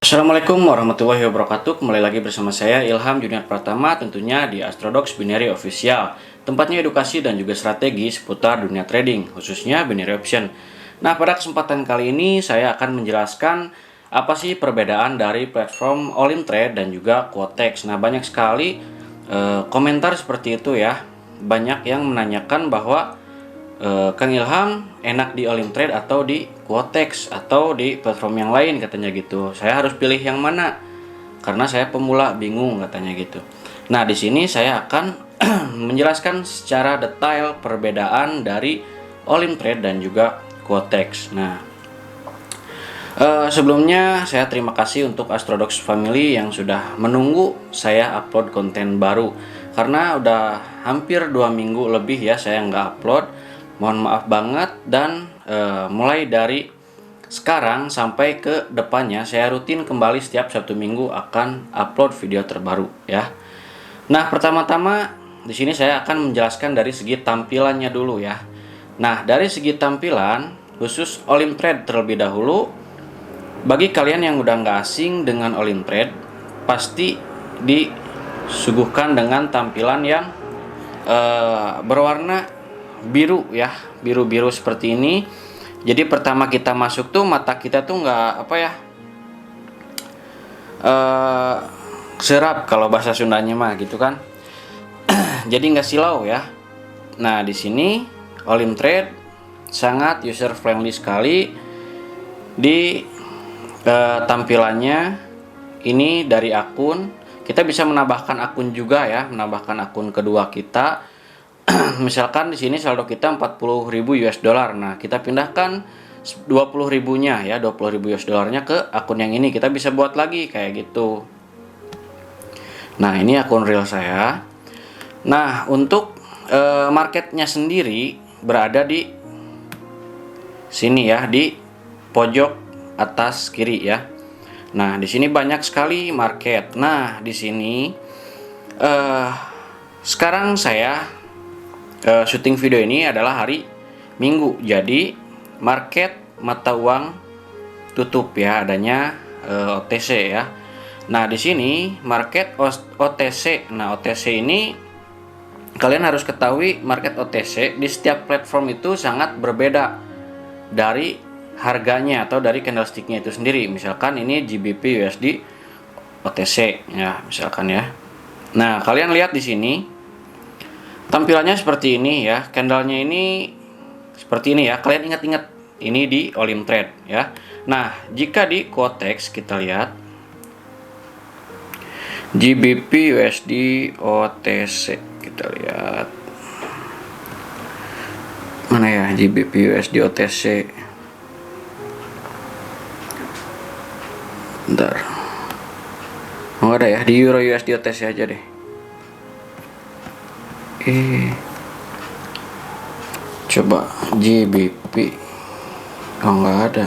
Assalamualaikum warahmatullahi wabarakatuh. Kembali lagi bersama saya Ilham Junior Pratama, tentunya di Astrodox Binary Official. Tempatnya edukasi dan juga strategi seputar dunia trading, khususnya binary option. Nah, pada kesempatan kali ini saya akan menjelaskan apa sih perbedaan dari platform All In Trade dan juga Quotex. Nah, banyak sekali komentar seperti itu ya. Banyak yang menanyakan bahwa Kang Ilham enak di All In Trade atau di Quotex atau di platform yang lain, katanya gitu. Saya harus pilih yang mana? Karena saya pemula, bingung, katanya gitu. Nah, di sini saya akan menjelaskan secara detail perbedaan dari All In Trade dan juga Quotex. Nah, sebelumnya saya terima kasih untuk Astrodox Family yang sudah menunggu saya upload konten baru. Karena udah hampir 2 minggu lebih ya saya nggak upload. Mohon maaf banget, dan mulai dari sekarang sampai ke depannya saya rutin kembali setiap Sabtu Minggu akan upload video terbaru ya. Nah, pertama-tama di sini saya akan menjelaskan dari segi tampilannya dulu ya. Nah, dari segi tampilan khusus All In Trade terlebih dahulu, bagi kalian yang udah nggak asing dengan All In Trade, pasti disuguhkan dengan tampilan yang berwarna biru ya, biru-biru seperti ini. Jadi pertama kita masuk tuh mata kita tuh nggak apa ya, serap kalau bahasa Sundanya mah gitu kan. Jadi nggak silau ya. Nah, di sini All In Trade sangat user friendly sekali di tampilannya. Ini dari akun, kita bisa menambahkan akun juga ya, menambahkan akun kedua kita. Misalkan di sini saldo kita 40.000 US dollar. Nah, kita pindahkan 20.000-nya ya, 20.000 US dollarnya ke akun yang ini. Kita bisa buat lagi kayak gitu. Nah, ini akun real saya. Nah, untuk marketnya sendiri berada di sini ya, di pojok atas kiri ya. Nah, di sini banyak sekali market. Nah, di sini sekarang saya syuting video ini adalah hari Minggu, jadi market mata uang tutup ya, adanya OTC ya. Nah, di sini market OTC. Nah, OTC ini kalian harus ketahui, market OTC di setiap platform itu sangat berbeda dari harganya atau dari candlesticknya itu sendiri. Misalkan ini GBP USD OTC ya, misalkan ya. Nah, kalian lihat di sini tampilannya seperti ini ya, candlenya ini seperti ini ya. Kalian ingat-ingat ini di All In Trade ya. Nah, jika di Quotex kita lihat GBP USD OTC, kita lihat mana ya GBP USD OTC. Bentar, oh ada ya, di Euro USD OTC aja deh. Coba GBP, oh nggak ada.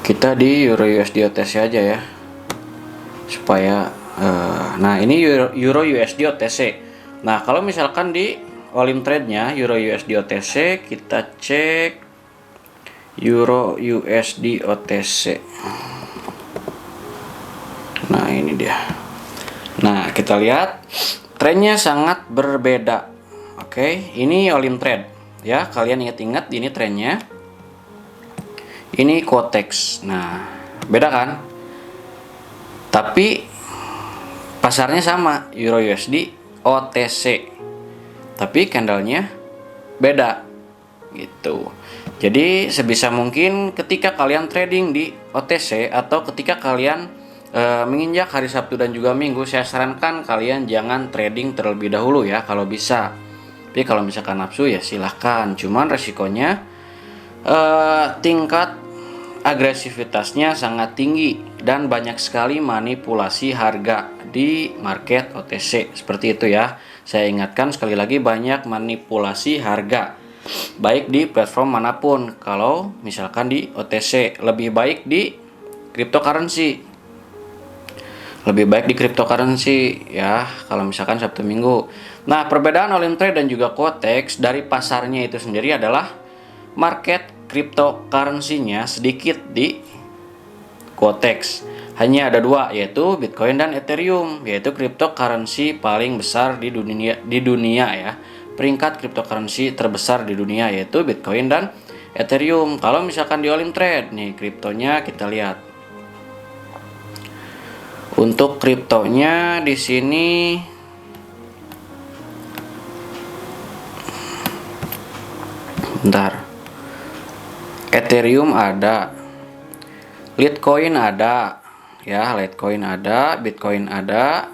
Kita di Euro USD OTC aja ya, supaya nah ini Euro USD OTC. Nah, kalau misalkan di All In Trade nya Euro USD OTC, kita cek Euro USD OTC. Nah, ini dia. Nah, kita lihat trennya sangat berbeda. Oke, ini All In Trade ya. Kalian ingat-ingat ini trennya. Ini Quotex. Nah, beda kan? Tapi pasarnya sama, Euro USD OTC. Tapi candlenya beda gitu. Jadi sebisa mungkin ketika kalian trading di OTC atau ketika kalian menginjak hari Sabtu dan juga Minggu, saya sarankan kalian jangan trading terlebih dahulu ya kalau bisa. Tapi kalau misalkan nafsu ya silahkan. Cuman resikonya tingkat agresivitasnya sangat tinggi dan banyak sekali manipulasi harga di market OTC. Seperti itu ya. Saya ingatkan sekali lagi, banyak manipulasi harga baik di platform manapun. Kalau misalkan di OTC, lebih baik di cryptocurrency. Lebih baik di cryptocurrency ya kalau misalkan Sabtu Minggu. Nah, perbedaan All In Trade dan juga Quotex dari pasarnya itu sendiri adalah market cryptocurrency-nya sedikit di Quotex. Hanya ada dua, yaitu Bitcoin dan Ethereum, yaitu cryptocurrency paling besar di dunia ya. Peringkat cryptocurrency terbesar di dunia yaitu Bitcoin dan Ethereum. Kalau misalkan di Olim Trade nih kriptonya kita lihat. Untuk kriptonya di sini bentar. Ethereum ada, Litecoin ada, ya, Litecoin ada, Bitcoin ada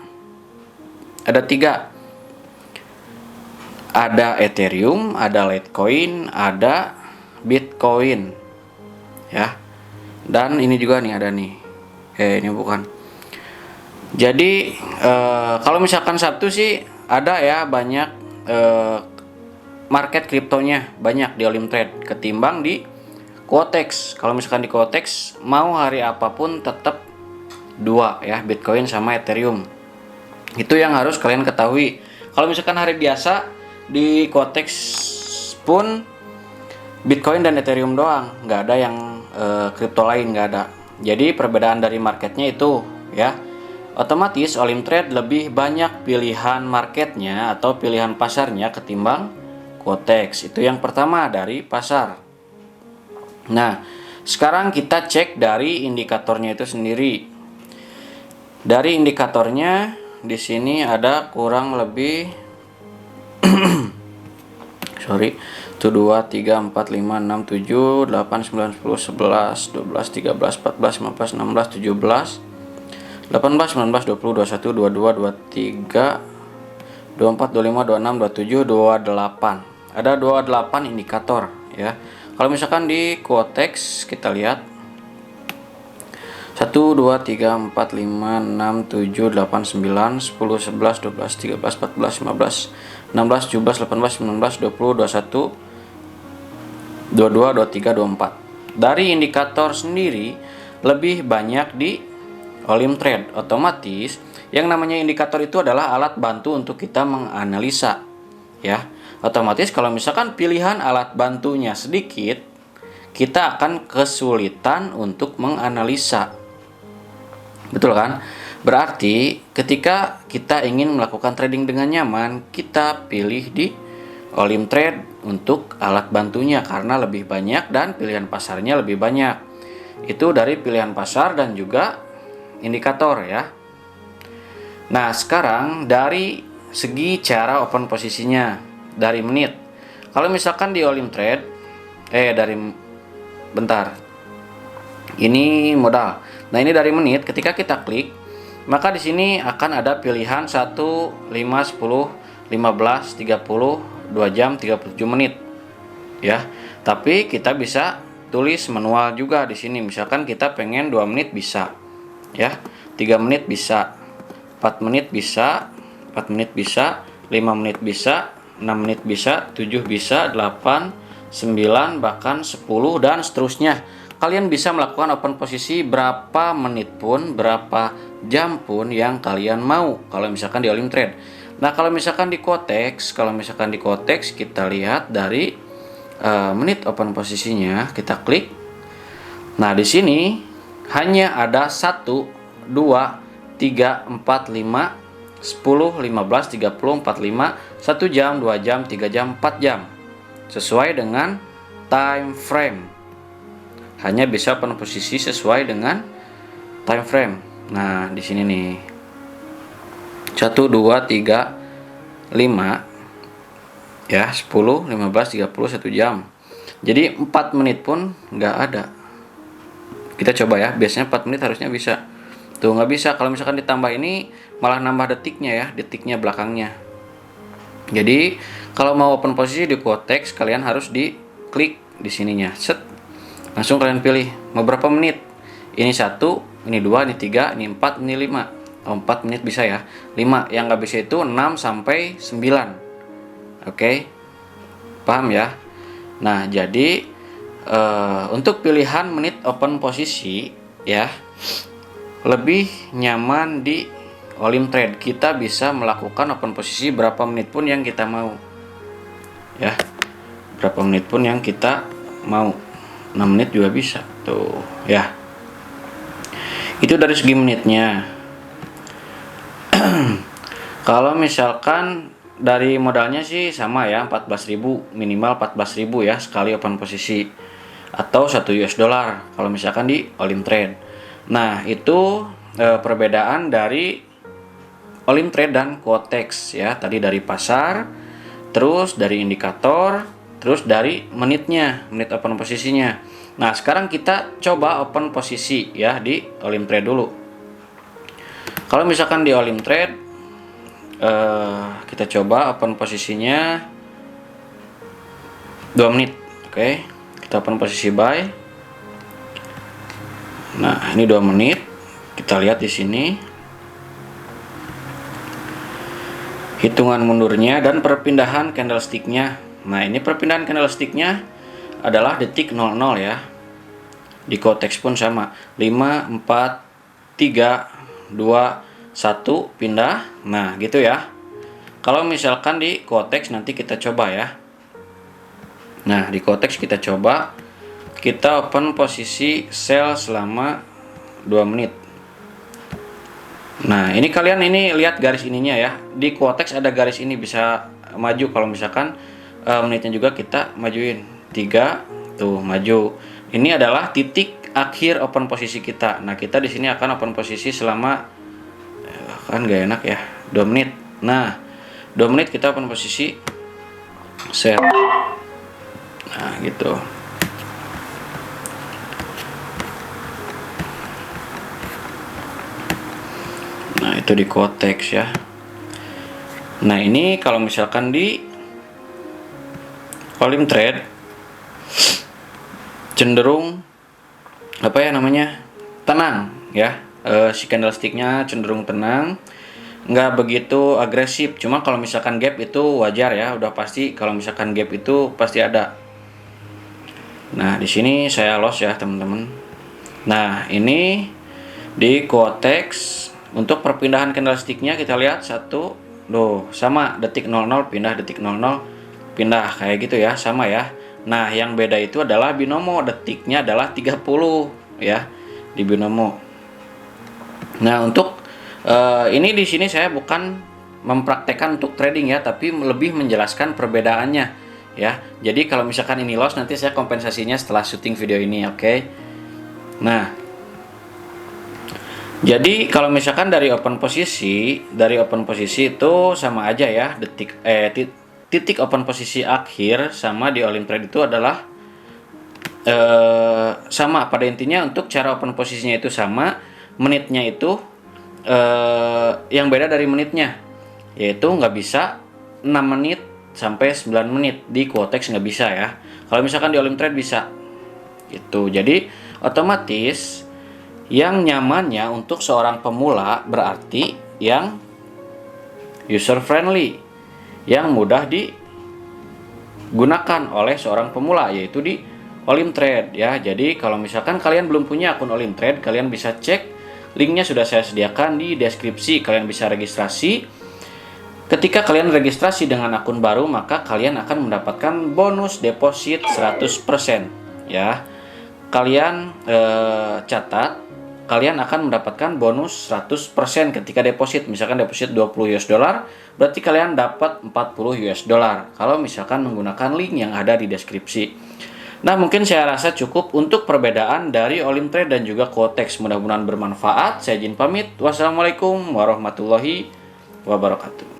3. Ada Ethereum, ada Litecoin, ada Bitcoin, ya. Dan ini juga nih ada nih. Ini bukan. Jadi kalau misalkan Sabtu sih ada ya banyak market kriptonya banyak di Olim Trade ketimbang di Quotex. Kalau misalkan di Quotex mau hari apapun tetap dua ya, Bitcoin sama Ethereum. Itu yang harus kalian ketahui. Kalau misalkan hari biasa di Quotex pun Bitcoin dan Ethereum doang, nggak ada yang kripto lain, nggak ada. Jadi perbedaan dari marketnya itu ya. Otomatis Olim Trade lebih banyak pilihan marketnya atau pilihan pasarnya ketimbang Quotex. Itu yang pertama dari pasar. Nah, sekarang kita cek dari indikatornya itu sendiri. Dari indikatornya di sini ada kurang lebih 1 2 3 4 5 6 7 8 9 10 11 12 13 14 15 16 17 18 19 20 21 22 23 24 25 26 27 28. Ada 28 indikator ya. Kalau misalkan di Quotex kita lihat 1 2 3 4 5 6 7 8 9 10 11 12 13 14 15 16 17 18 19 20 21 22 23 24. Dari indikator sendiri lebih banyak di Olim Trade. Otomatis yang namanya indikator itu adalah alat bantu untuk kita menganalisa ya. Otomatis kalau misalkan pilihan alat bantunya sedikit, kita akan kesulitan untuk menganalisa. Betul kan? Berarti ketika kita ingin melakukan trading dengan nyaman, kita pilih di Olim Trade untuk alat bantunya karena lebih banyak dan pilihan pasarnya lebih banyak. Itu dari pilihan pasar dan juga indikator ya. Nah, sekarang dari segi cara open posisinya dari menit. Kalau misalkan di Olim Trade ini modal. Nah, ini dari menit. Ketika kita klik, maka di sini akan ada pilihan 1, 5, 10, 15, 30, 2 jam 37 menit. Ya. Tapi kita bisa tulis manual juga di sini. Misalkan kita pengen 2 menit bisa. Ya. 3 menit bisa. 4 menit bisa. 4 menit bisa. 5 menit bisa. 6 menit bisa, 7 bisa, 8, 9, bahkan 10 dan seterusnya. Kalian bisa melakukan open posisi berapa menit pun, berapa jam pun yang kalian mau kalau misalkan di Olim Trade. Nah, kalau misalkan di Quotex, kita lihat dari menit open posisinya, kita klik. Nah, di sini hanya ada 1, 2, 3, 4, 5 10, 15, 30, 45, 1 jam, 2 jam, 3 jam, 4 jam. Sesuai dengan time frame. Hanya bisa open posisi sesuai dengan time frame. Nah, di sini nih. 1, 2, 3, 5 ya, 10, 15, 30, 1 jam. Jadi 4 menit pun nggak ada. Kita coba ya, biasanya 4 menit harusnya bisa. Tuh nggak bisa. Kalau misalkan ditambah ini malah nambah detiknya ya, detiknya belakangnya. Jadi kalau mau open posisi di Quotex, kalian harus diklik di sininya. Set. Langsung kalian pilih mau berapa menit. Ini 1, ini 2, ini 3, ini 4, ini 5. 4 menit bisa ya. 5 yang nggak bisa itu 6 sampai 9. Oke. Paham ya? Nah, jadi untuk pilihan menit open posisi ya, lebih nyaman di Olim Trade. Kita bisa melakukan open posisi berapa menit pun yang kita mau ya, berapa menit pun yang kita mau. 6 menit juga bisa tuh ya. Itu dari segi menitnya. Kalau misalkan dari modalnya sih sama ya, 14.000, minimal 14.000 ya sekali open posisi, atau 1 US dollar kalau misalkan di all in trade. Nah, itu perbedaan dari all in trade dan quotex ya. Tadi dari pasar, terus dari indikator, terus dari menitnya, menit open posisinya. Nah, sekarang kita coba open posisi ya di all in trade dulu. Kalau misalkan di all in trade, kita coba open posisinya 2 menit. Oke, kita open posisi buy. Nah, ini 2 menit. Kita lihat di sini hitungan mundurnya dan perpindahan candlesticknya. Nah, ini perpindahan candlesticknya adalah detik 00 ya. Di quotex pun sama, 5, 4, 3, 2, 1 pindah. Nah, gitu ya. Kalau misalkan di quotex nanti kita coba ya. Nah, di quotex kita coba, kita open posisi sell selama 2 menit. Nah, ini kalian ini lihat garis ininya ya. Di quotex ada garis ini bisa maju kalau misalkan menitnya juga kita majuin. 3 tuh maju. Ini adalah titik akhir open posisi kita. Nah, kita di sini akan open posisi selama kan gak enak ya, 2 menit. Nah, 2 menit kita open posisi sell. Nah, gitu. Nah, itu di quotex ya. Nah, ini kalau misalkan di all in trade cenderung apa ya namanya, tenang ya. Si candlesticknya cenderung tenang, nggak begitu agresif. Cuma kalau misalkan gap itu wajar ya, udah pasti kalau misalkan gap itu pasti ada. Nah, di sini saya loss ya teman-teman. Nah, ini di quotex untuk perpindahan candlesticknya kita lihat satu, sama detik 00 pindah, detik 00 pindah, kayak gitu ya, sama ya. Nah, yang beda itu adalah binomo, detiknya adalah 30 ya di binomo. Nah, untuk ini di sini saya bukan mempraktekkan untuk trading ya, tapi lebih menjelaskan perbedaannya ya. Jadi kalau misalkan ini loss, nanti saya kompensasinya setelah syuting video ini, oke? Nah, jadi kalau misalkan dari open posisi itu sama aja ya, titik open posisi akhir sama di all in trade itu adalah sama pada intinya. Untuk cara open posisinya itu sama, menitnya itu yang beda dari menitnya, yaitu nggak bisa 6 menit sampai 9 menit. Di quotex nggak bisa ya. Kalau misalkan di all in trade bisa gitu. Jadi otomatis yang nyamannya untuk seorang pemula berarti yang user friendly, yang mudah digunakan oleh seorang pemula, yaitu di all in trade ya. Jadi kalau misalkan kalian belum punya akun all in trade, kalian bisa cek, linknya sudah saya sediakan di deskripsi. Kalian bisa registrasi. Ketika kalian registrasi dengan akun baru, maka kalian akan mendapatkan bonus deposit 100% ya. Kalian catat, kalian akan mendapatkan bonus 100% ketika deposit. Misalkan deposit 20 US dollar, berarti kalian dapat 40 US dollar kalau misalkan menggunakan link yang ada di deskripsi. Nah, mungkin saya rasa cukup untuk perbedaan dari all in trade dan juga quotex. Mudah-mudahan bermanfaat. Saya izin pamit. Wassalamualaikum warahmatullahi wabarakatuh.